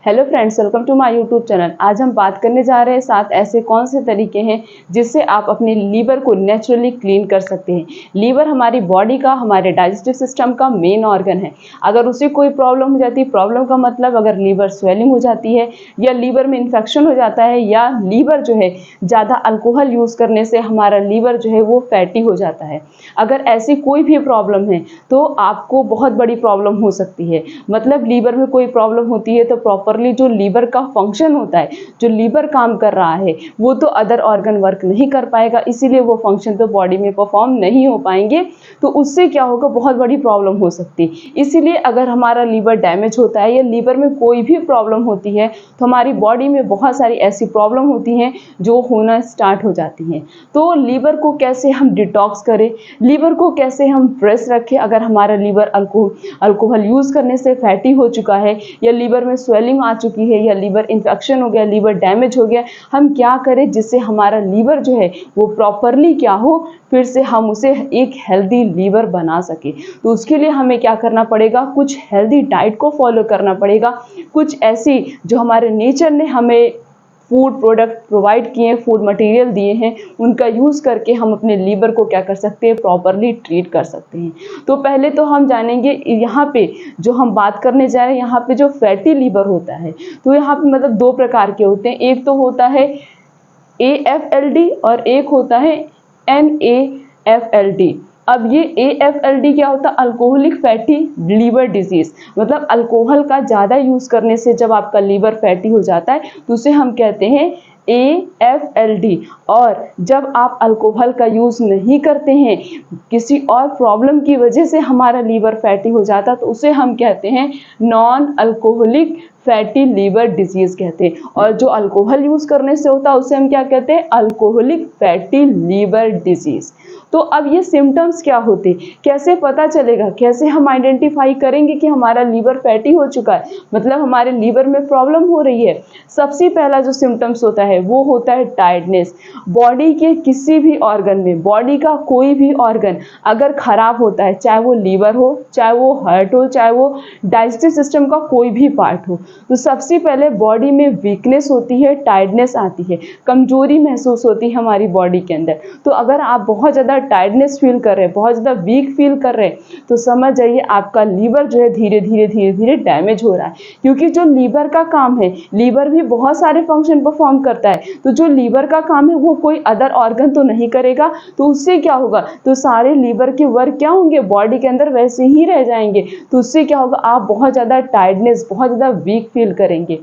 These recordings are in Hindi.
Hello friends, welcome to my YouTube channel. आज हम बात करने जा रहे हैं 7 ऐसे कौन से तरीके हैं जिससे आप अपने लीवर को नेचुरली क्लीन कर सकते हैं। लीवर हमारी बॉडी का, हमारे डाइजेस्टिव सिस्टम का मेन ऑर्गन है। अगर उसे कोई प्रॉब्लम हो जाती है, प्रॉब्लम का मतलब अगर लीवर स्वेलिंग हो जाती है या लीवर में इन्फेक्शन हो जाता है या लीवर जो है ज़्यादा अल्कोहल यूज़ करने से हमारा लीवर जो है वो फैटी हो जाता है। अगर ऐसी कोई भी प्रॉब्लम है तो आपको बहुत बड़ी प्रॉब्लम हो सकती है। मतलब लीवर में कोई प्रॉब्लम होती है तो प्रॉपरली जो लीवर का फंक्शन होता है, जो लीवर काम कर रहा है, वो तो अदर ऑर्गन वर्क नहीं कर पाएगा, इसीलिए वो फंक्शन तो बॉडी में परफॉर्म नहीं हो पाएंगे। तो उससे क्या होगा, बहुत बड़ी प्रॉब्लम हो सकती है। इसीलिए अगर हमारा लीवर डैमेज होता है या लीवर में कोई भी प्रॉब्लम होती है तो हमारी बॉडी में बहुत सारी ऐसी प्रॉब्लम होती हैं जो होना स्टार्ट हो जाती हैं। तो लीवर को कैसे हम डिटॉक्स करें, लीवर को कैसे हम फ्रेश रखें अगर हमारा लीवर अल्कोहल यूज़ करने से फैटी हो चुका है या लीवर में स्वेलिंग आ चुकी है या लीवर इन्फेक्शन हो गया, लीवर डैमेज हो गया, हम क्या करें जिससे हमारा लीवर जो है वो प्रॉपरली क्या हो, फिर से हम उसे एक हेल्दी लीवर बना सके। तो उसके लिए हमें क्या करना पड़ेगा, कुछ हेल्दी डाइट को फॉलो करना पड़ेगा। कुछ ऐसी जो हमारे नेचर ने हमें फूड प्रोडक्ट प्रोवाइड किए हैं, फूड मटेरियल दिए हैं, उनका यूज़ करके हम अपने लीवर को क्या कर सकते हैं, प्रॉपरली ट्रीट कर सकते हैं। तो पहले तो हम जानेंगे यहाँ पे जो हम बात करने जा रहे हैं, यहाँ पे जो फैटी लीवर होता है तो यहाँ पे मतलब दो प्रकार के होते हैं। एक तो होता है AFLD और एक होता है NAFLD। अब ये AFLD क्या होता है, अल्कोहलिक फैटी लीवर डिजीज। मतलब अल्कोहल का ज़्यादा यूज़ करने से जब आपका लीवर फैटी हो जाता है तो उसे हम कहते हैं AFLD। और जब आप अल्कोहल का यूज़ नहीं करते हैं, किसी और प्रॉब्लम की वजह से हमारा लीवर फैटी हो जाता है तो उसे हम कहते हैं non alcoholic fatty liver disease कहते हैं। और जो अल्कोहल यूज़ करने से होता है उसे हम क्या कहते हैं, अल्कोहलिक फैटी लीवर डिजीज। तो अब ये सिम्टम्स क्या होते, कैसे पता चलेगा, कैसे हम आइडेंटिफाई करेंगे कि हमारा लीवर फैटी हो चुका है, मतलब हमारे लीवर में प्रॉब्लम हो रही है। सबसे पहला जो सिम्टम्स होता है वो होता है टायर्डनेस। बॉडी के किसी भी ऑर्गन में, बॉडी का कोई भी ऑर्गन अगर खराब होता है, चाहे वो लीवर हो, चाहे वो हार्ट हो, चाहे वो डाइजेस्टिव सिस्टम का कोई भी पार्ट हो, तो सबसे पहले बॉडी में वीकनेस होती है, टायर्डनेस आती है, कमजोरी महसूस होती है हमारी बॉडी के अंदर। तो अगर आप बहुत ज़्यादा टायर्डनेस फील कर रहे हैं, बहुत ज़्यादा वीक फील कर रहे हैं, तो समझ जाइए आपका लीवर जो है धीरे धीरे डैमेज हो रहा है। क्योंकि जो लीवर का काम है, लीवर भी बहुत सारे फंक्शन परफॉर्म करता है, तो जो लीवर का काम है वो कोई अदर ऑर्गन तो नहीं करेगा। तो उससे क्या होगा, तो सारे लीवर के वर्क क्या होंगे, बॉडी के अंदर वैसे ही रह जाएंगे। तो उससे क्या होगा, आप बहुत ज़्यादा टायर्डनेस, बहुत ज़्यादा वीक फील करेंगे।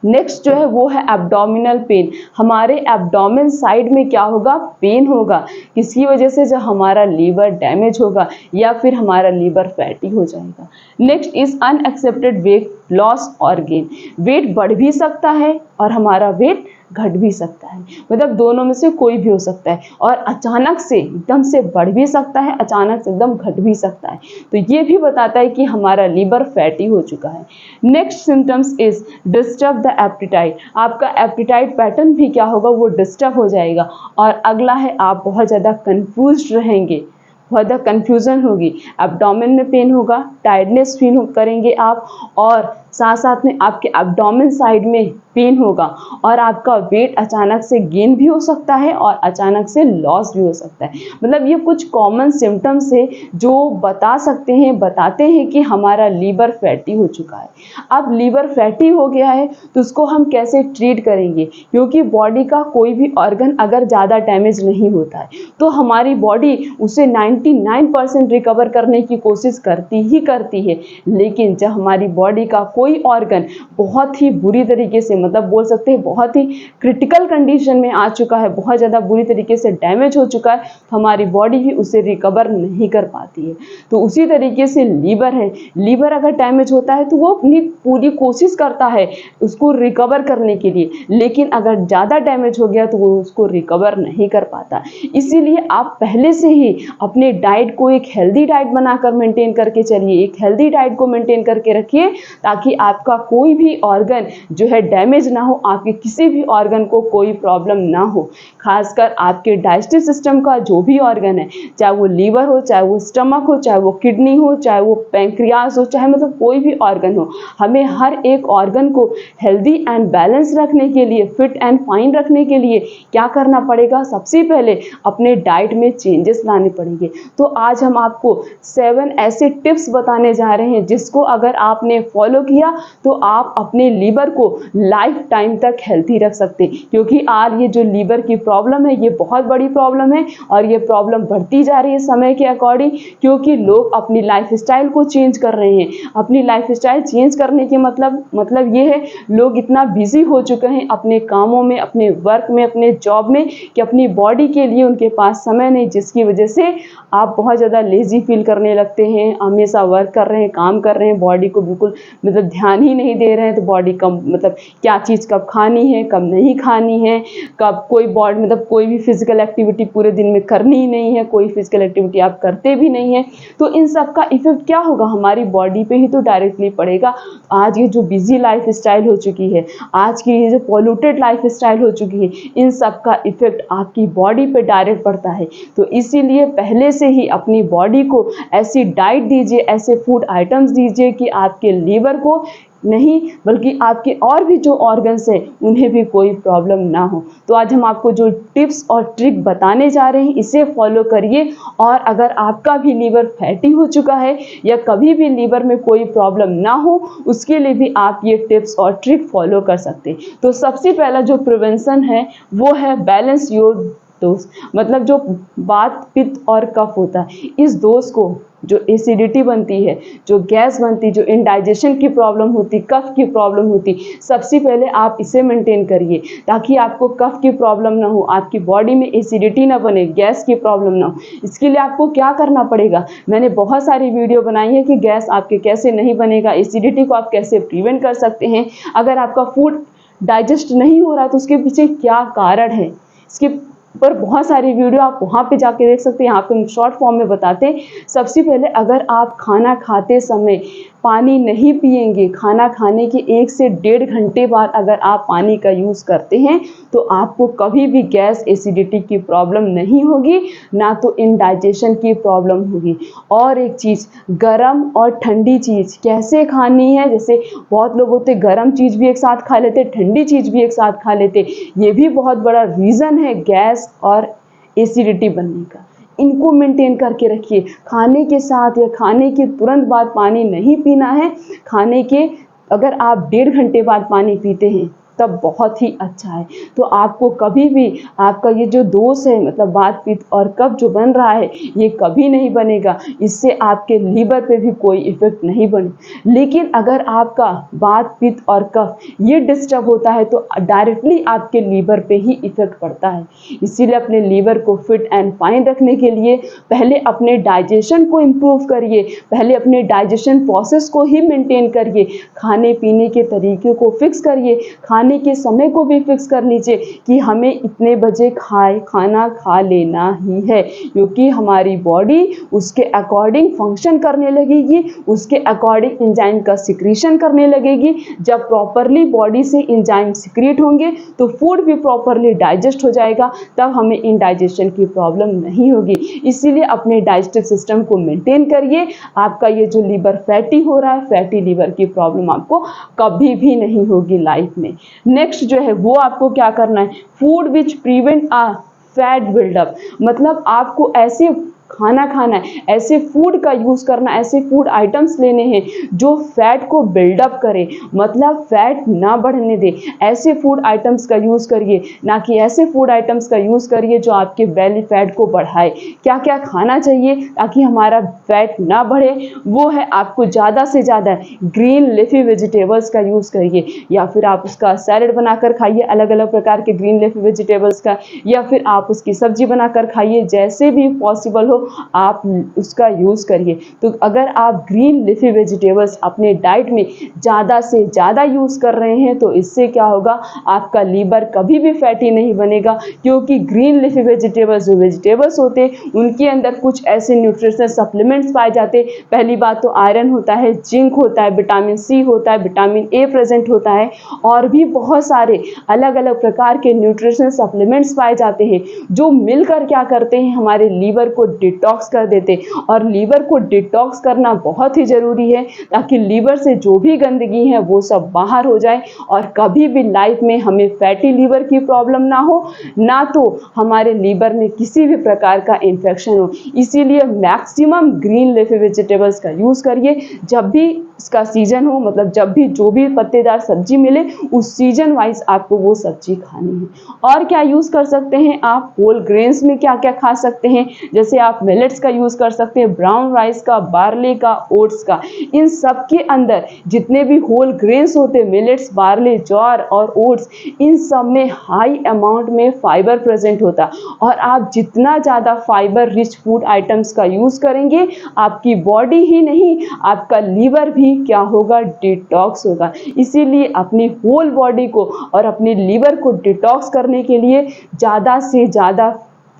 नेक्स्ट जो है वो है एब्डोमिनल पेन। हमारे एब्डोमेन साइड में क्या होगा, पेन होगा, किसी वजह से जो हमारा लीवर डैमेज होगा या फिर हमारा लीवर फैटी हो जाएगा। Next is unaccepted weight loss और गेन। वेट बढ़ भी सकता है और हमारा वेट घट भी सकता है, मतलब दोनों में से कोई भी हो सकता है। और अचानक से एकदम से बढ़ भी सकता है, अचानक से एकदम घट भी सकता है। तो ये भी बताता है कि हमारा लीवर फैटी हो चुका है। Next symptoms is disturb the appetite. आपका एप्टिटाइट पैटर्न भी क्या होगा, वो डिस्टर्ब हो जाएगा। और अगला है, आप बहुत ज़्यादा कंफ्यूज्ड रहेंगे, बहुत ज़्यादा कन्फ्यूज़न होगी, एब्डोमेन में पेन होगा, टायर्डनेस फील करेंगे आप, और साथ साथ में आपके एब्डोमेन साइड में पेन होगा। और आपका वेट अचानक से गेन भी हो सकता है और अचानक से लॉस भी हो सकता है। मतलब ये कुछ कॉमन सिम्टम्स है जो बताते हैं कि हमारा लीवर फैटी हो चुका है। अब लीवर फैटी हो गया है तो उसको हम कैसे ट्रीट करेंगे, क्योंकि बॉडी का कोई भी ऑर्गन अगर ज़्यादा डैमेज नहीं होता है तो हमारी बॉडी उसे 99% रिकवर करने की कोशिश करती है। लेकिन जब हमारी बॉडी का कोई ऑर्गन बहुत ही बुरी तरीके से, मतलब बोल सकते हैं बहुत ही क्रिटिकल कंडीशन में आ चुका है, बहुत ज़्यादा बुरी तरीके से डैमेज हो चुका है, तो हमारी बॉडी भी उसे रिकवर नहीं कर पाती है। तो उसी तरीके से लीवर है, लीवर अगर डैमेज होता है तो वो अपनी पूरी कोशिश करता है उसको रिकवर करने के लिए, लेकिन अगर ज़्यादा डैमेज हो गया तो वो उसको रिकवर नहीं कर पाता। इसीलिए आप पहले से ही अपने डाइट को एक हेल्दी डाइट बनाकर मेंटेन करके चलिए, एक हेल्दी डाइट को मेंटेन करके रखिए, ताकि आपका कोई भी ऑर्गन जो है डैमेज ना हो, आपके किसी भी ऑर्गन को कोई प्रॉब्लम ना हो। खासकर आपके डाइजेस्टिव सिस्टम का जो भी ऑर्गन है, चाहे वो लीवर हो, चाहे वो स्टमक हो, चाहे वो किडनी हो, चाहे वो पैंक्रियाज हो, चाहे मतलब कोई भी ऑर्गन हो, हमें हर एक ऑर्गन को हेल्दी एंड बैलेंस रखने के लिए, फिट एंड फाइन रखने के लिए क्या करना पड़ेगा? सबसे पहले अपने डाइट में चेंजेस लाने पड़ेंगे। तो आज हम आपको 7 ऐसे टिप्स बताने जा रहे हैं जिसको अगर आपने फॉलो किया तो आप अपने लीवर को लाइफ टाइम तक हेल्थी रख सकते हैं। क्योंकि आज ये जो लीवर की प्रॉब्लम है, ये बहुत बड़ी प्रॉब्लम है और ये प्रॉब्लम बढ़ती जा रही है समय के अकॉर्डिंग, क्योंकि लोग अपनी लाइफस्टाइल को चेंज कर रहे हैं। अपनी लाइफस्टाइल चेंज करने के मतलब ये है, लोग इतना बिजी हो चुके हैं अपने कामों में, अपने वर्क में, अपने जॉब में, कि अपनी बॉडी के लिए उनके पास समय नहीं, जिसकी वजह से आप बहुत ज़्यादा लेजी फील करने लगते हैं। हमेशा वर्क कर रहे हैं, काम कर रहे हैं, बॉडी को बिल्कुल ध्यान ही नहीं दे रहे हैं। तो बॉडी कब क्या चीज़ कब खानी है, कब नहीं खानी है, कब कोई बॉडी कोई भी फिजिकल एक्टिविटी पूरे दिन में करनी ही नहीं है, कोई फिजिकल एक्टिविटी आप करते भी नहीं है। तो इन सब का इफेक्ट क्या होगा? हमारी बॉडी पे ही तो डायरेक्टली पड़ेगा। आज ये जो बिजी लाइफ स्टाइल हो चुकी है, आज की ये जो पॉल्यूटेड लाइफ स्टाइल हो चुकी है, इन सब का इफेक्ट आपकी बॉडी पे डायरेक्ट पड़ता है। तो इसीलिए पहले से ही अपनी बॉडी को ऐसी डाइट दीजिए, ऐसे फूड आइटम्स दीजिए कि आपके लीवर को नहीं बल्कि आपके और भी जो ऑर्गन्स हैं उन्हें भी कोई प्रॉब्लम ना हो। तो आज हम आपको जो टिप्स और ट्रिक बताने जा रहे हैं, इसे फॉलो करिए। और अगर आपका भी लीवर फैटी हो चुका है या कभी भी लीवर में कोई प्रॉब्लम ना हो, उसके लिए भी आप ये टिप्स और ट्रिक फॉलो कर सकते हैं। तो सबसे पहला जो प्रिवेंशन है वो है बैलेंस योर दोष। मतलब जो वात, पित्त और कफ होता है, इस दोष को, जो एसिडिटी बनती है, जो गैस बनती, जो इंडाइजेशन की प्रॉब्लम होती, कफ की प्रॉब्लम होती, सबसे पहले आप इसे मेंटेन करिए ताकि आपको कफ की प्रॉब्लम ना हो, आपकी बॉडी में एसिडिटी ना बने, गैस की प्रॉब्लम ना हो। इसके लिए आपको क्या करना पड़ेगा? मैंने बहुत सारी वीडियो बनाई है कि गैस आपके कैसे नहीं बनेगा, एसिडिटी को आप कैसे प्रिवेंट कर सकते हैं। अगर आपका फूड डाइजेस्ट नहीं हो रहा है तो उसके पीछे क्या कारण है, इसके पर बहुत सारी वीडियो आप वहाँ पे जाके देख सकते हैं। यहाँ पे हम शॉर्ट फॉर्म में बताते हैं। सबसे पहले अगर आप खाना खाते समय पानी नहीं पिएंगे, खाना खाने के 1 से 1.5 घंटे बाद अगर आप पानी का यूज़ करते हैं तो आपको कभी भी गैस, एसिडिटी की प्रॉब्लम नहीं होगी, ना तो इंडाइजेशन की प्रॉब्लम होगी। और एक चीज़, गरम और ठंडी चीज़ कैसे खानी है? जैसे बहुत लोग होते गरम चीज़ भी एक साथ खा लेते, ठंडी चीज़ भी एक साथ खा लेते, ये भी बहुत बड़ा रीज़न है गैस और एसिडिटी बनने का। इनको मेंटेन करके रखिए। खाने के साथ या खाने के तुरंत बाद पानी नहीं पीना है। खाने के अगर आप 1.5 घंटे बाद पानी पीते हैं तब बहुत ही अच्छा है। तो आपको कभी भी आपका ये जो दोष है, मतलब वात, पित्त और कफ जो बन रहा है, ये कभी नहीं बनेगा। इससे आपके लीवर पे भी कोई इफेक्ट नहीं बने। लेकिन अगर आपका वात, पित्त और कफ ये डिस्टर्ब होता है तो डायरेक्टली आपके लीवर पे ही इफेक्ट पड़ता है। इसीलिए अपने लीवर को फिट एंड फाइन रखने के लिए पहले अपने डाइजेशन को इम्प्रूव करिए, पहले अपने डाइजेशन प्रोसेस को ही मेंटेन करिए। खाने पीने के तरीके को फिक्स करिए, खाने के समय को भी फिक्स कर लीजिए कि हमें इतने बजे खाना खा लेना ही है, क्योंकि हमारी बॉडी उसके अकॉर्डिंग फंक्शन करने लगेगी, उसके अकॉर्डिंग एंजाइम का सिक्रीशन करने लगेगी। जब प्रॉपरली बॉडी से एंजाइम सिक्रीट होंगे तो फूड भी प्रॉपरली डाइजेस्ट हो जाएगा, तब हमें इंडाइजेशन की प्रॉब्लम नहीं होगी। इसीलिए अपने डाइजेस्टिव सिस्टम को मेंटेन करिए। आपका ये जो लीवर फैटी हो रहा है, फैटी लीवर की प्रॉब्लम आपको कभी भी नहीं होगी लाइफ में। नेक्स्ट जो है वो आपको क्या करना है, food which prevent a fat buildup. मतलब आपको ऐसे खाना खाना है, ऐसे फूड का यूज़ करना, ऐसे फूड आइटम्स लेने हैं जो फैट को बिल्डअप करे, मतलब फैट ना बढ़ने दे। ऐसे फूड आइटम्स का यूज़ करिए, ना कि ऐसे फूड आइटम्स का यूज़ करिए जो आपके बेली फैट को बढ़ाए। क्या क्या खाना चाहिए ताकि हमारा फैट ना बढ़े? वो है आपको ज़्यादा से ज़्यादा ग्रीन लीफी वेजिटेबल्स का यूज़ करिए, या फिर आप उसका सैलेड बनाकर खाइए अलग अलग प्रकार के ग्रीन लीफी वेजिटेबल्स का, या फिर आप उसकी सब्जी बनाकर खाइए। जैसे भी पॉसिबल हो हो आप उसका यूज़ करिए। तो अगर आप ग्रीन लीफी वेजिटेबल्स अपने डाइट में ज़्यादा से ज़्यादा यूज़ कर रहे हैं तो इससे क्या होगा, आपका लीवर कभी भी फैटी नहीं बनेगा, क्योंकि ग्रीन लीफी वेजिटेबल्स जो वेजिटेबल्स होते हैं उनके अंदर कुछ ऐसे न्यूट्रिशनल सप्लीमेंट्स पाए जाते हैं। पहली बात तो आयरन होता है, जिंक होता है, विटामिन सी होता है, विटामिन ए प्रेजेंट होता है और भी बहुत सारे अलग अलग प्रकार के न्यूट्रिशनल सप्लीमेंट्स पाए जाते हैं जो मिलकर क्या करते हैं, हमारे लीवर को डिटॉक्स कर देते हैं। और लीवर को डिटॉक्स करना बहुत ही ज़रूरी है ताकि लीवर से जो भी गंदगी है वो सब बाहर हो जाए और कभी भी लाइफ में हमें फैटी लीवर की प्रॉब्लम ना हो, ना तो हमारे लीवर में किसी भी प्रकार का इन्फेक्शन हो। इसीलिए मैक्सिमम ग्रीन लीफी वेजिटेबल्स का यूज़ करिए। जब भी इसका सीजन हो, मतलब जब भी जो भी पत्तेदार सब्जी मिले उस सीजन वाइज आपको वो सब्जी खानी है। और क्या यूज़ कर सकते हैं आप, होल ग्रेन्स में क्या क्या खा सकते हैं, जैसे आप मिलेट्स का यूज़ कर सकते हैं, ब्राउन राइस का, बार्ले का, ओट्स का। इन सब के अंदर जितने भी होल ग्रेन्स होते हैं, मिलेट्स, बार्ले, ज्वार और ओट्स, इन सब में हाई अमाउंट में फाइबर प्रेजेंट होता है। और आप जितना ज़्यादा फाइबर रिच फूड आइटम्स का यूज़ करेंगे, आपकी बॉडी ही नहीं आपका लीवर भी क्या होगा, डिटॉक्स होगा। इसीलिए अपनी होल बॉडी को और अपने लीवर को डिटॉक्स करने के लिए ज़्यादा से ज़्यादा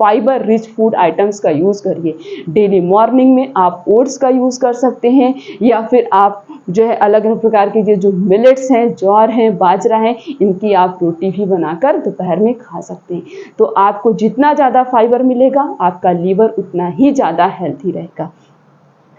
फाइबर रिच फूड आइटम्स का यूज़ करिए। डेली मॉर्निंग में आप ओट्स का यूज़ कर सकते हैं या फिर आप जो है अलग अलग प्रकार के जो मिलेट्स हैं, ज्वार हैं, बाजरा है, इनकी आप रोटी भी बनाकर दोपहर में खा सकते हैं। तो आपको जितना ज़्यादा फाइबर मिलेगा आपका लीवर उतना ही ज़्यादा हेल्थी रहेगा।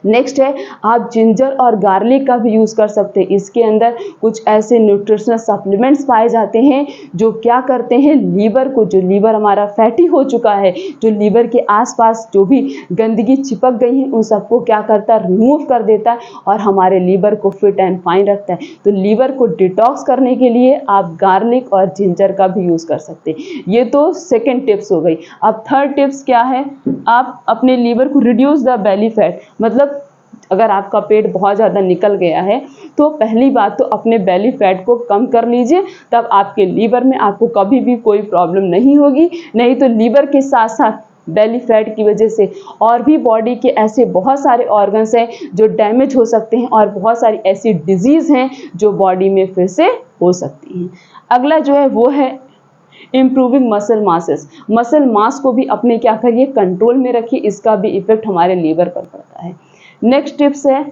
नेक्स्ट है, आप जिंजर और गार्लिक का भी यूज़ कर सकते हैं। इसके अंदर कुछ ऐसे न्यूट्रिशनल सप्लीमेंट्स पाए जाते हैं जो क्या करते हैं, लीवर को, जो लीवर हमारा फैटी हो चुका है, जो लीवर के आसपास जो भी गंदगी चिपक गई है उन सबको क्या करता है, रिमूव कर देता है और हमारे लीवर को फिट एंड फाइन रखता है। तो लीवर को डिटॉक्स करने के लिए आप गार्लिक और जिंजर का भी यूज़ कर सकते हैं। ये तो सेकेंड टिप्स हो गई। अब थर्ड टिप्स क्या है, आप अपने लीवर को रिड्यूस द बेली फैट, मतलब अगर आपका पेट बहुत ज़्यादा निकल गया है तो पहली बात तो अपने बेली फैट को कम कर लीजिए, तब आपके लीवर में आपको कभी भी कोई प्रॉब्लम नहीं होगी। नहीं तो लीवर के साथ साथ बेली फैट की वजह से और भी बॉडी के ऐसे बहुत सारे ऑर्गन्स हैं जो डैमेज हो सकते हैं और बहुत सारी ऐसी डिजीज़ हैं जो बॉडी में फिर से हो सकती हैं। अगला जो है वो है improving muscle masses. Muscle mass को भी अपने क्या करिए, कंट्रोल में रखिए, इसका भी इफेक्ट हमारे लीवर पर पड़ता है। नेक्स्ट टिप्स है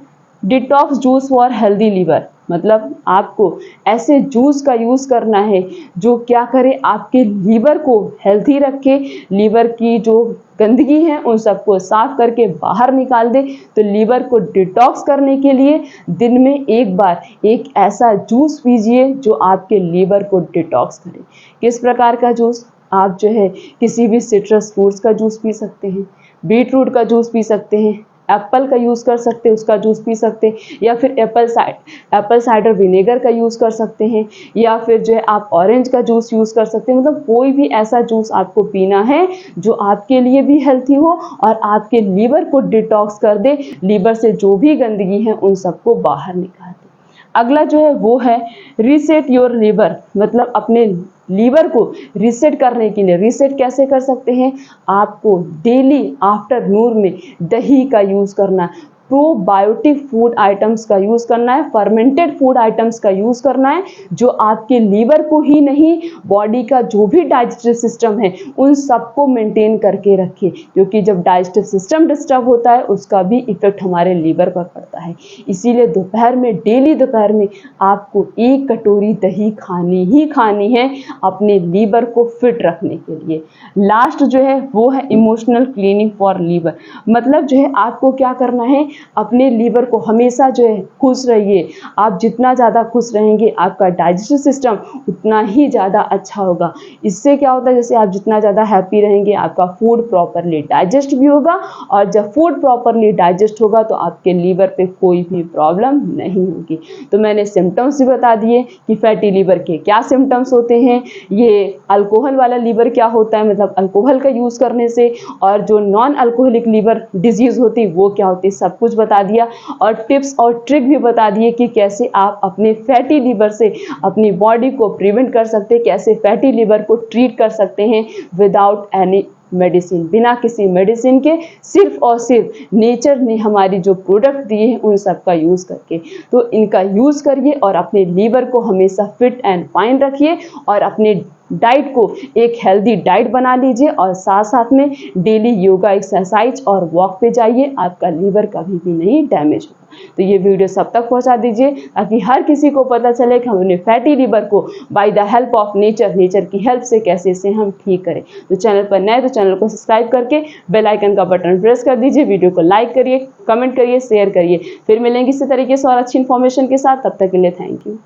detox juice for healthy liver, मतलब आपको ऐसे जूस का यूज़ करना है जो क्या करे, आपके लीवर को हेल्थी रखे, लीवर की जो गंदगी है उन सबको साफ करके बाहर निकाल दे। तो लीवर को डिटॉक्स करने के लिए दिन में एक बार एक ऐसा जूस पीजिए जो आपके लीवर को डिटॉक्स करे। किस प्रकार का जूस, आप जो है किसी भी सिट्रस फ्रूट्स का जूस पी सकते हैं, बीटरूट का जूस पी सकते हैं, एप्पल का यूज़ कर सकते हैं, उसका जूस पी सकते हैं, या फिर एप्पल साइडर विनेगर का यूज़ कर सकते हैं, या फिर जो है आप ऑरेंज का जूस यूज़ कर सकते हैं। मतलब कोई भी ऐसा जूस आपको पीना है जो आपके लिए भी हेल्थी हो और आपके लीवर को डिटॉक्स कर दे, लीवर से जो भी गंदगी है उन सबको बाहर निकाल दे। अगला जो है वो है रीसेट योर लीवर, मतलब अपने लीवर को रीसेट करने के लिए, रीसेट कैसे कर सकते हैं, आपको डेली आफ्टरनून में दही का यूज़ करना है, प्रोबायोटिक फूड आइटम्स का यूज़ करना है, फर्मेंटेड फूड आइटम्स का यूज़ करना है जो आपके लीवर को ही नहीं बॉडी का जो भी डाइजेस्टिव सिस्टम है उन सबको मेंटेन करके रखे, क्योंकि जब डाइजेस्टिव सिस्टम डिस्टर्ब होता है उसका भी इफेक्ट हमारे लीवर पर पड़ता है। इसीलिए दोपहर में, डेली दोपहर में आपको 1 कटोरी दही खानी ही खानी है अपने लीवर को फिट रखने के लिए। लास्ट जो है वो है इमोशनल क्लीनिंग फॉर लीवर, मतलब जो है आपको क्या करना है, अपने लीवर को हमेशा जो है खुश रहिए। आप जितना ज़्यादा खुश रहेंगे आपका डाइजेस्टिव सिस्टम उतना ही ज़्यादा अच्छा होगा। इससे क्या होता है, जैसे आप जितना ज़्यादा हैप्पी रहेंगे आपका फूड प्रॉपरली डाइजेस्ट भी होगा, और जब फूड प्रॉपरली डाइजेस्ट होगा तो आपके लीवर पे कोई भी प्रॉब्लम नहीं होगी। तो मैंने सिम्टम्स भी बता दिए कि फैटी लीवर के क्या सिम्टम्स होते हैं, ये अल्कोहल वाला लीवर क्या होता है, मतलब अल्कोहल का यूज़ करने से, और जो नॉन अल्कोहलिक लीवर डिजीज़ होती है वो क्या होती है, सब कुछ बता दिया। और टिप्स और ट्रिक भी बता दिए कि कैसे आप अपने फैटी लीवर से अपनी बॉडी को प्रिवेंट कर सकते हैं, कैसे फैटी लीवर को ट्रीट कर सकते हैं विदाउट एनी मेडिसिन, बिना किसी मेडिसिन के सिर्फ और सिर्फ नेचर ने हमारी जो प्रोडक्ट दिए हैं उन सब का यूज़ करके। तो इनका यूज़ करिए और अपने लीवर को हमेशा फिट एंड फाइन रखिए और अपने डाइट को एक हेल्दी डाइट बना लीजिए और साथ साथ में डेली योगा, एक्सरसाइज और वॉक पे जाइए। आपका लीवर कभी भी नहीं डैमेज होगा। तो ये वीडियो सब तक पहुंचा दीजिए ताकि हर किसी को पता चले कि हम अपने फैटी लीवर को by the help of nature की हेल्प से कैसे इसे हम ठीक करें। तो चैनल पर नए तो चैनल को सब्सक्राइब करके बेल आइकन का बटन प्रेस कर दीजिए। वीडियो को लाइक करिए, कमेंट करिए, शेयर करिए। फिर मिलेंगे इसी तरीके से और अच्छी इन्फॉर्मेशन के साथ। तब तक के लिए थैंक यू।